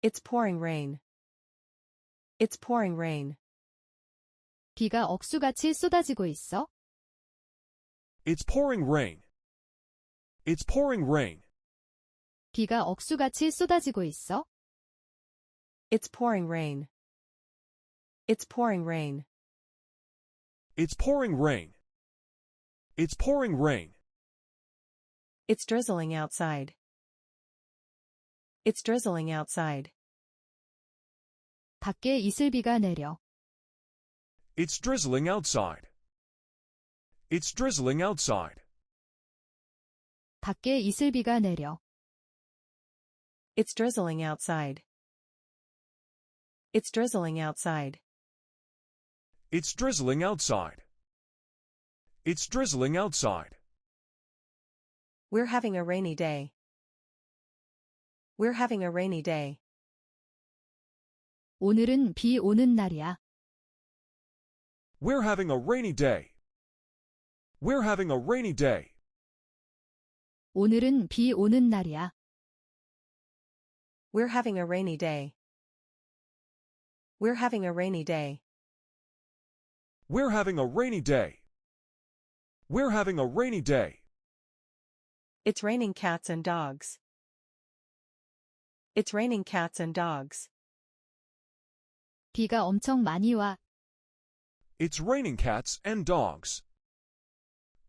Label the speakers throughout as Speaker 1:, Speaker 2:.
Speaker 1: It's pouring rain. It's pouring rain.
Speaker 2: 비가 억수같이 쏟아지고 있어.
Speaker 3: It's pouring rain. It's pouring rain.
Speaker 2: 비가 억수같이 쏟아지고 있어.
Speaker 1: It's pouring rain. It's pouring rain.
Speaker 3: It's pouring rain. It's pouring rain.
Speaker 1: It's drizzling outside. It's drizzling outside.
Speaker 2: 밖에 이슬비가 내려.
Speaker 3: It's drizzling outside. It's drizzling outside.
Speaker 2: 밖에 이슬비가 내려.
Speaker 1: It's drizzling outside. It's drizzling outside.
Speaker 3: It's drizzling outside. It's drizzling outside.
Speaker 1: We're having a rainy day. We're having a rainy day.
Speaker 2: 오늘은 비 오는 날이야.
Speaker 3: We're having a rainy day. We're having a rainy day.
Speaker 2: 오늘은 비 오는 날이야.
Speaker 1: We're having a rainy day. We're having a rainy day.
Speaker 3: We're having a rainy day. We're having a rainy day.
Speaker 1: It's raining cats and dogs. It's raining cats and dogs.
Speaker 2: 비가 엄청 많이 와.
Speaker 3: It's raining cats and dogs.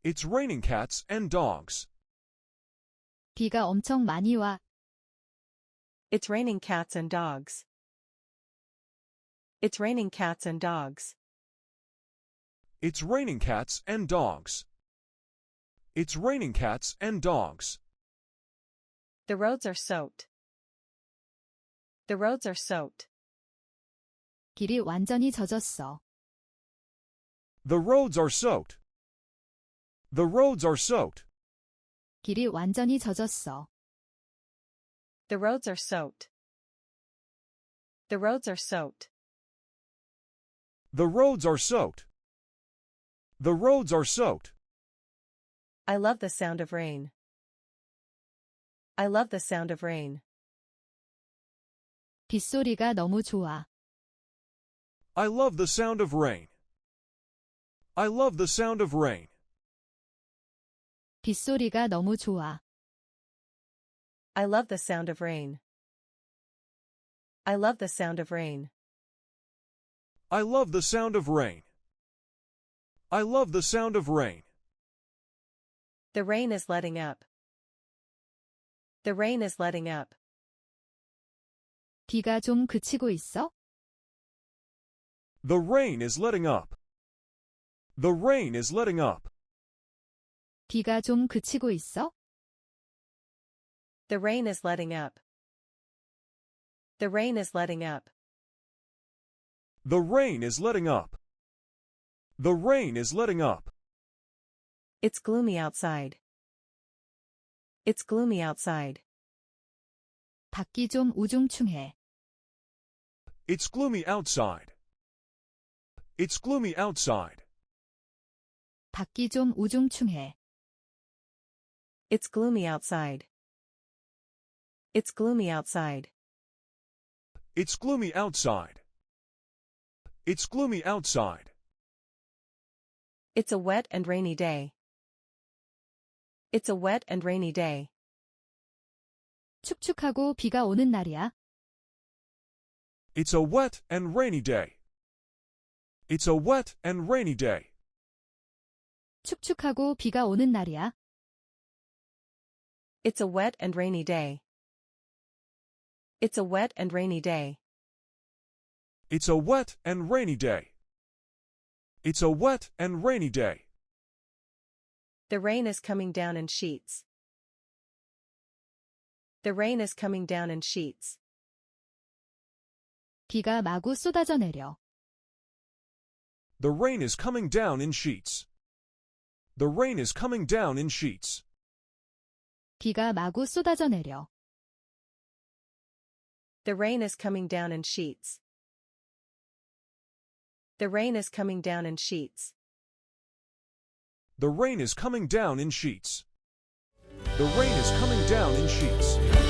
Speaker 3: It's raining cats and dogs.
Speaker 2: 비가 엄청 많이 와.
Speaker 1: It's raining cats and dogs. It's raining cats and dogs.
Speaker 3: It's raining cats and dogs. It's raining cats and dogs.
Speaker 1: The roads are soaked. The roads are soaked.
Speaker 2: 길이 완전히 젖었어.
Speaker 3: The roads are soaked. The roads are soaked.
Speaker 2: 길이 완전히 젖었어.
Speaker 1: The roads are soaked. The roads are soaked.
Speaker 3: The roads are soaked. The roads are soaked.
Speaker 1: I love the sound of rain. I love the sound of rain.
Speaker 2: 빗소리가 너무 좋아.
Speaker 3: I love the sound of rain. I love the sound of rain.
Speaker 2: 빗소리가 너무 좋아.
Speaker 1: I love the sound of rain. I love the sound of rain.
Speaker 3: I love the sound of rain. I love the sound of rain.
Speaker 1: The rain is letting up. The rain is letting up.
Speaker 2: 비가 좀 그치고 있어?
Speaker 3: The rain is letting up. The rain is letting up.
Speaker 2: 비가 좀 그치고 있어?
Speaker 1: The rain is letting up. The rain is letting up.
Speaker 3: The rain is letting up. The rain is letting up.
Speaker 1: It's gloomy outside. It's gloomy outside.
Speaker 2: 밖이 좀 우중충해.
Speaker 3: It's gloomy outside. It's gloomy outside.
Speaker 2: 밖이 좀 우중충해.
Speaker 1: It's gloomy outside. It's gloomy outside.
Speaker 3: It's gloomy outside. It's gloomy outside.
Speaker 1: It's a wet and rainy day. It's a wet and rainy day.
Speaker 2: 축축하고 비가 오는 날이야.
Speaker 3: It's a wet and rainy day. It's a wet and rainy day.
Speaker 2: 축축하고 비가 오는 날이야.
Speaker 1: It's a wet and rainy day. It's a wet and rainy day.
Speaker 3: It's a wet and rainy day. It's a wet and rainy day.
Speaker 1: The rain is coming down in sheets. The rain is coming down in sheets.
Speaker 2: 비가 마구 쏟아져 내려.
Speaker 3: The rain is coming down in sheets. The rain is coming down in sheets.
Speaker 2: 비가 마구 쏟아져 내려.
Speaker 1: The rain is coming down in sheets. The rain is coming down in sheets.
Speaker 3: The rain is coming down in sheets. The rain is coming down in sheets.